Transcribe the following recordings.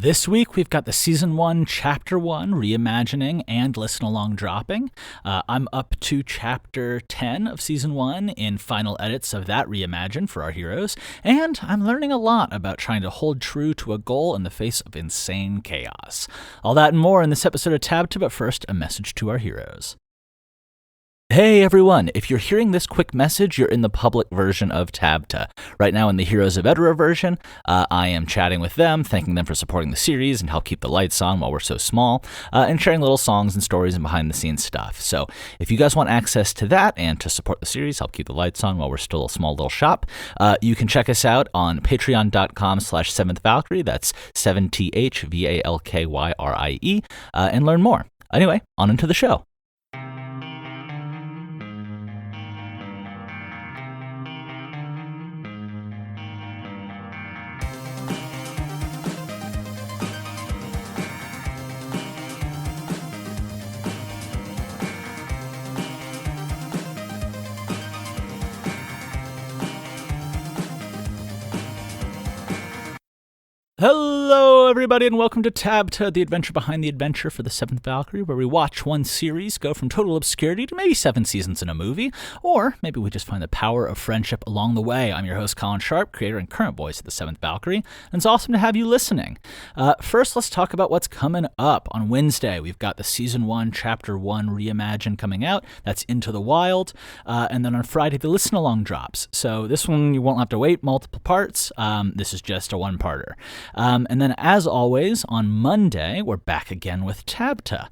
This week, we've got the Season 1, Chapter 1, Reimagining and Listen-Along dropping. I'm up to Chapter 10 of Season 1 in final edits of that Reimagine for our heroes, and I'm learning a lot about trying to hold true to a goal in the face of insane chaos. All that and more in this episode of TABTA, but first, a message to our heroes. Hey everyone, if you're hearing this quick message, you're in the public version of TABTA. Right now in the Heroes of Edera version, I am chatting with them, thanking them for supporting the series and help keep the lights on while we're so small, and sharing little songs and stories and behind-the-scenes stuff. So if you guys want access to that and to support the series, help keep the lights on while we're still a small little shop, you can check us out on patreon.com/7thvalkyrie, that's 7THVALKYRIE, and learn more. Anyway, on into the show. Hello, everybody, and welcome to TABTA, the adventure behind the adventure for the 7th Valkyrie, where we watch one series go from total obscurity to maybe 7 seasons in a movie, or maybe we just find the power of friendship along the way. I'm your host, Colin Sharp, creator and current voice of the 7th Valkyrie, and it's awesome to have you listening. First, let's talk about what's coming up. On Wednesday, we've got the Season 1, Chapter 1 Reimagine coming out. That's Into the Wild. And then on Friday, the Listen-Along drops. So this one, you won't have to wait multiple parts. This is just a one-parter. And then, as always, on Monday, we're back again with TABTA.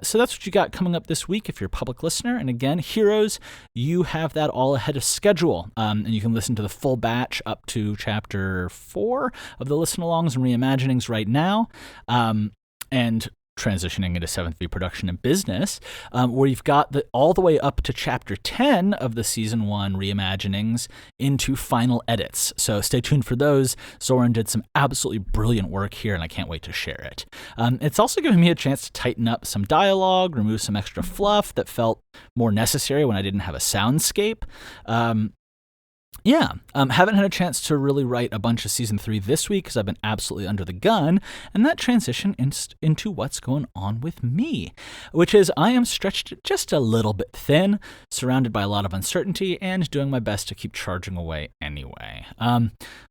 So that's what you got coming up this week if you're a public listener. And again, heroes, you have that all ahead of schedule. And you can listen to the full batch up to Chapter 4 of the Listen-Alongs and Reimaginings right now. And transitioning into 7th V production and business, where you've got all the way up to Chapter 10 of the Season 1 Reimaginings into final edits. So stay tuned for those. Zoran did some absolutely brilliant work here, and I can't wait to share it. It's also given me a chance to tighten up some dialogue, remove some extra fluff that felt more necessary when I didn't have a soundscape. Haven't had a chance to really write a bunch of Season 3 this week because I've been absolutely under the gun, and that transition into what's going on with me, which is I am stretched just a little bit thin, surrounded by a lot of uncertainty, and doing my best to keep charging away anyway.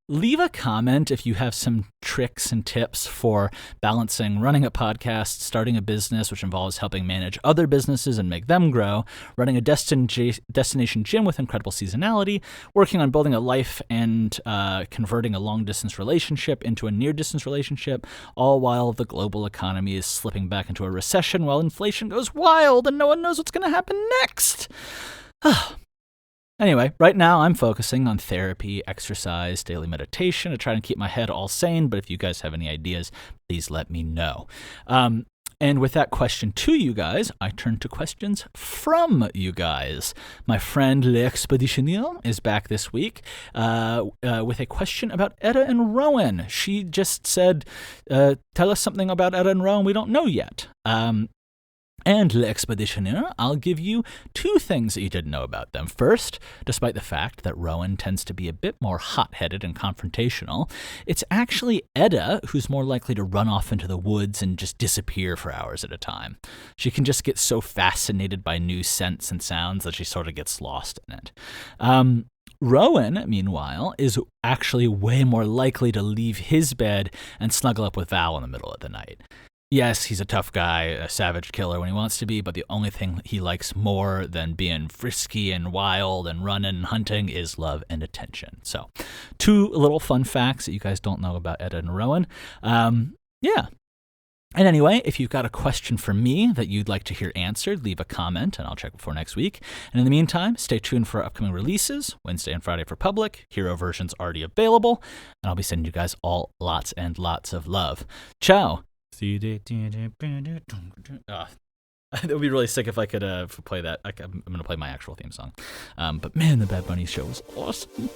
Leave a comment if you have some tricks and tips for balancing running a podcast, starting a business, which involves helping manage other businesses and make them grow, running a destination gym with incredible seasonality, working on building a life and converting a long-distance relationship into a near-distance relationship, all while the global economy is slipping back into a recession while inflation goes wild and no one knows what's going to happen next. Anyway, right now I'm focusing on therapy, exercise, daily meditation to try and keep my head all sane, but if you guys have any ideas, please let me know. And with that question to you guys, I turn to questions from you guys. My friend L'Expeditionnaire is back this week with a question about Etta and Rowan. She just said, tell us something about Etta and Rowan we don't know yet. And L'Expeditionnaire, I'll give you 2 things that you didn't know about them. First, despite the fact that Rowan tends to be a bit more hot-headed and confrontational, it's actually Etta who's more likely to run off into the woods and just disappear for hours at a time. She can just get so fascinated by new scents and sounds that she sort of gets lost in it. Rowan, meanwhile, is actually way more likely to leave his bed and snuggle up with Val in the middle of the night. Yes, he's a tough guy, a savage killer when he wants to be, but the only thing he likes more than being frisky and wild and running and hunting is love and attention. So, 2 little fun facts that you guys don't know about Etta and Rowan. And anyway, if you've got a question for me that you'd like to hear answered, leave a comment and I'll check before next week. And in the meantime, stay tuned for upcoming releases, Wednesday and Friday for public, hero versions already available, and I'll be sending you guys all lots and lots of love. Ciao! It would be really sick if I could play that. I'm going to play my actual theme song. But man, the Bad Bunny show was awesome.